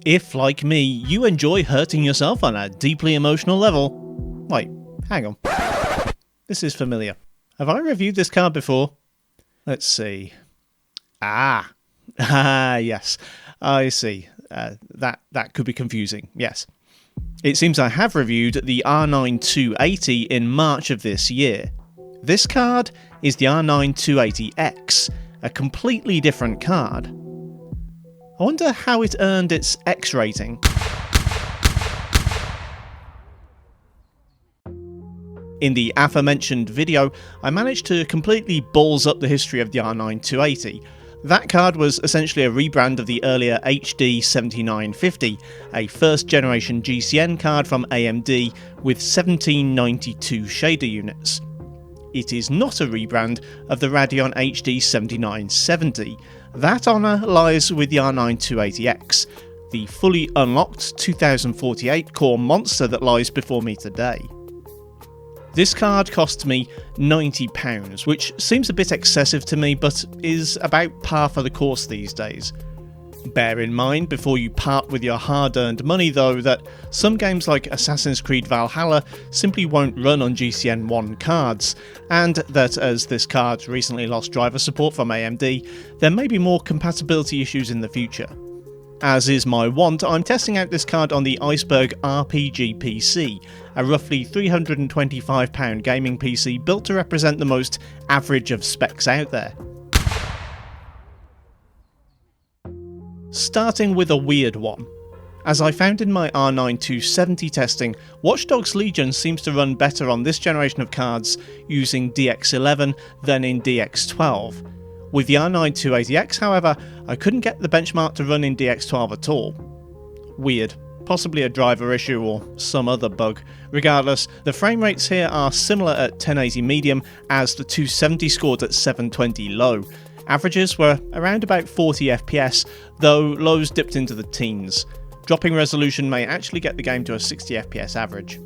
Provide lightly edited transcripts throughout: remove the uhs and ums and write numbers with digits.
If, like me, you enjoy hurting yourself on a deeply emotional level... Wait, hang on. This is familiar. Have I reviewed this card before? Let's see. Yes. I see. That could be confusing, yes. It seems I have reviewed the R9 280 in March of this year. This card is the R9 280X, a completely different card. I wonder how it earned its X rating. In the aforementioned video, I managed to completely balls up the history of the R9 280. That card was essentially a rebrand of the earlier HD 7950, a first generation GCN card from AMD with 1792 shader units. It is not a rebrand of the Radeon HD 7970. That honour lies with the R9 280X, the fully unlocked 2048 core monster that lies before me today. This card cost me £90, which seems a bit excessive to me, but is about par for the course these days. Bear in mind before you part with your hard-earned money though that some games like Assassin's Creed Valhalla simply won't run on GCN 1 cards, and that as this card recently lost driver support from AMD, there may be more compatibility issues in the future. As is my wont, I'm testing out this card on the Iceberg RPG PC, a roughly £325 gaming PC built to represent the most average of specs out there. Starting with a weird one. As I found in my R9 270 testing, Watch Dogs Legion seems to run better on this generation of cards using DX11 than in DX12. With the R9 280X, however, I couldn't get the benchmark to run in DX12 at all. Weird. Possibly a driver issue or some other bug. Regardless, the frame rates here are similar at 1080 medium as the 270 scored at 720 low. Averages were around about 40 FPS, though lows dipped into the teens. Dropping resolution may actually get the game to a 60 FPS average.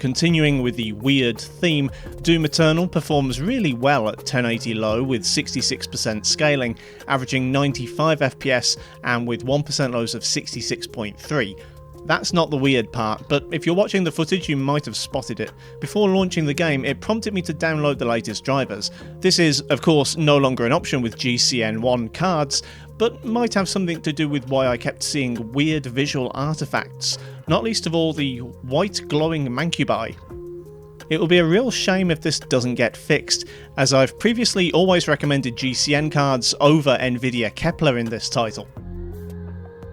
Continuing with the weird theme, Doom Eternal performs really well at 1080 low with 66% scaling, averaging 95 FPS and with 1% lows of 66.3. That's not the weird part, but if you're watching the footage you might have spotted it. Before launching the game, it prompted me to download the latest drivers. This is, of course, no longer an option with GCN 1 cards, but might have something to do with why I kept seeing weird visual artifacts, not least of all the white glowing mancubi. It will be a real shame if this doesn't get fixed, as I've previously always recommended GCN cards over Nvidia Kepler in this title.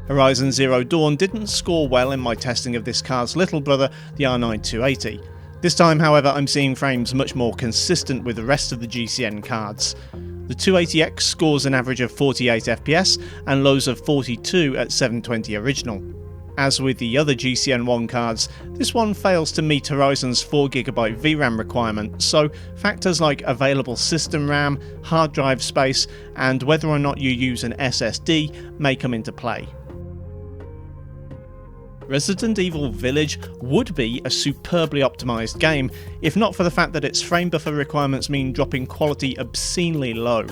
Horizon Zero Dawn didn't score well in my testing of this card's little brother, the R9 280. This time, however, I'm seeing frames much more consistent with the rest of the GCN cards. The 280X scores an average of 48 FPS and lows of 42 at 720 original. As with the other GCN 1 cards, this one fails to meet Horizon's 4GB VRAM requirement, so factors like available system RAM, hard drive space, and whether or not you use an SSD may come into play. Resident Evil Village would be a superbly optimised game, if not for the fact that its frame buffer requirements mean dropping quality obscenely low.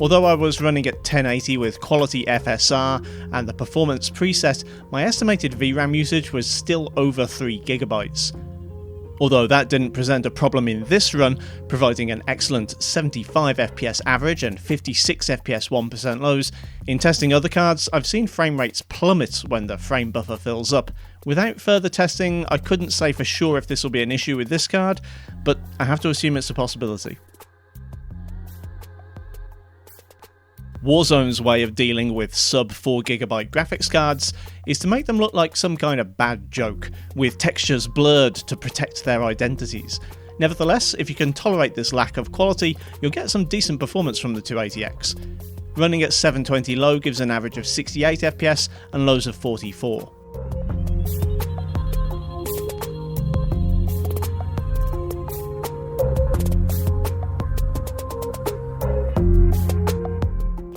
Although I was running at 1080 with quality FSR and the performance preset, my estimated VRAM usage was still over 3GB. Although that didn't present a problem in this run, providing an excellent 75 FPS average and 56 FPS 1% lows, in testing other cards I've seen frame rates plummet when the frame buffer fills up. Without further testing, I couldn't say for sure if this will be an issue with this card, but I have to assume it's a possibility. Warzone's way of dealing with sub 4GB graphics cards is to make them look like some kind of bad joke, with textures blurred to protect their identities. Nevertheless, if you can tolerate this lack of quality, you'll get some decent performance from the 280X. Running at 720 low gives an average of 68 FPS and lows of 44.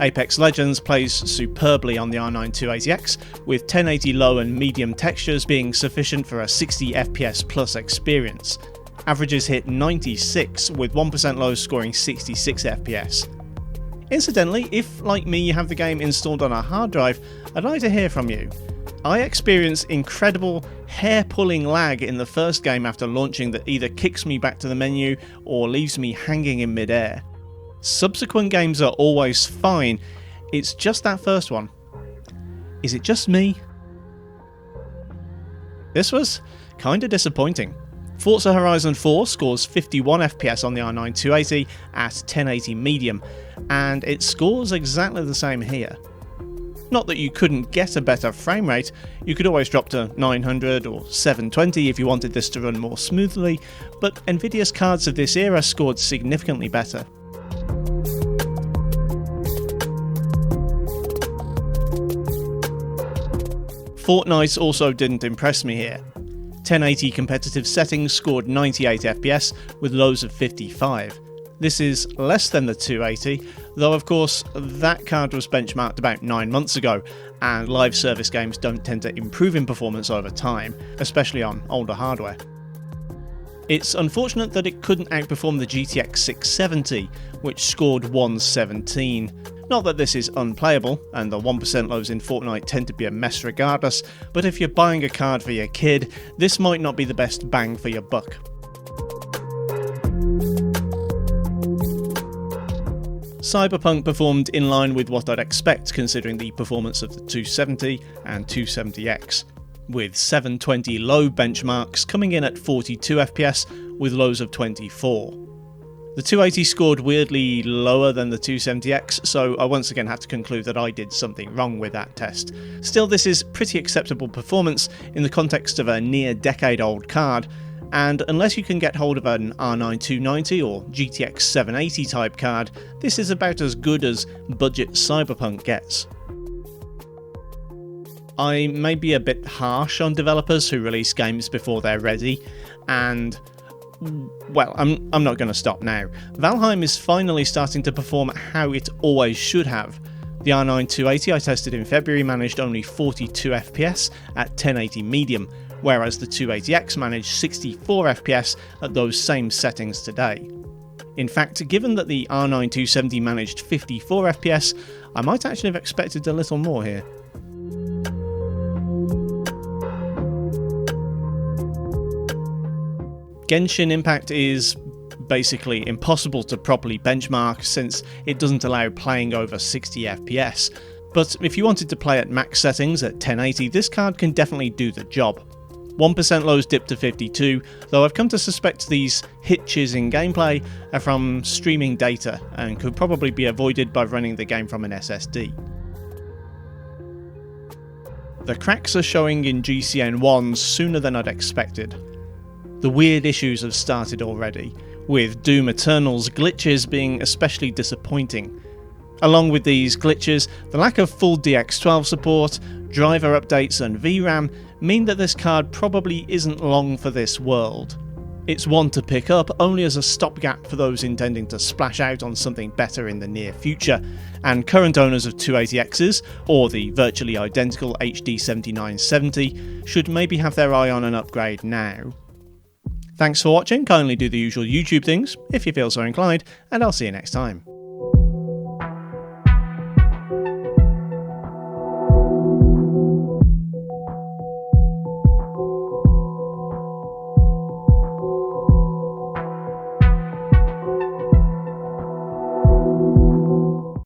Apex Legends plays superbly on the R9 280X, with 1080 low and medium textures being sufficient for a 60 FPS plus experience. Averages hit 96, with 1% lows scoring 66 FPS. Incidentally, if like me you have the game installed on a hard drive, I'd like to hear from you. I experienced incredible hair-pulling lag in the first game after launching that either kicks me back to the menu or leaves me hanging in mid-air. Subsequent games are always fine, it's just that first one. Is it just me? This was kinda disappointing. Forza Horizon 4 scores 51 FPS on the R9 280 at 1080 medium, and it scores exactly the same here. Not that you couldn't get a better frame rate, you could always drop to 900 or 720 if you wanted this to run more smoothly, but Nvidia's cards of this era scored significantly better. Fortnite also didn't impress me here. 1080 competitive settings scored 98 FPS with lows of 55. This is less than the 280, though of course that card was benchmarked about 9 months ago, and live service games don't tend to improve in performance over time, especially on older hardware. It's unfortunate that it couldn't outperform the GTX 670, which scored 117. Not that this is unplayable, and the 1% lows in Fortnite tend to be a mess regardless, but if you're buying a card for your kid, this might not be the best bang for your buck. Cyberpunk performed in line with what I'd expect considering the performance of the 270 and 270X, with 720 low benchmarks coming in at 42 FPS with lows of 24. The 280 scored weirdly lower than the 270X, so I once again had to conclude that I did something wrong with that test. Still, this is pretty acceptable performance in the context of a near decade-old card, and unless you can get hold of an R9 290 or GTX 780 type card, this is about as good as budget Cyberpunk gets. I may be a bit harsh on developers who release games before they're ready, and well, I'm not going to stop now. Valheim is finally starting to perform how it always should have. The R9 280 I tested in February managed only 42 FPS at 1080 medium, whereas the 280X managed 64 FPS at those same settings today. In fact, given that the R9 270 managed 54 FPS, I might actually have expected a little more here. Genshin Impact is basically impossible to properly benchmark since it doesn't allow playing over 60 FPS, but if you wanted to play at max settings at 1080, this card can definitely do the job. 1% lows dipped to 52, though I've come to suspect these hitches in gameplay are from streaming data and could probably be avoided by running the game from an SSD. The cracks are showing in GCN 1s sooner than I'd expected. The weird issues have started already, with Doom Eternal's glitches being especially disappointing. Along with these glitches, the lack of full DX12 support, driver updates and VRAM mean that this card probably isn't long for this world. It's one to pick up only as a stopgap for those intending to splash out on something better in the near future, and current owners of 280Xs, or the virtually identical HD 7970, should maybe have their eye on an upgrade now. Thanks for watching, kindly do the usual YouTube things if you feel so inclined, and I'll see you next time.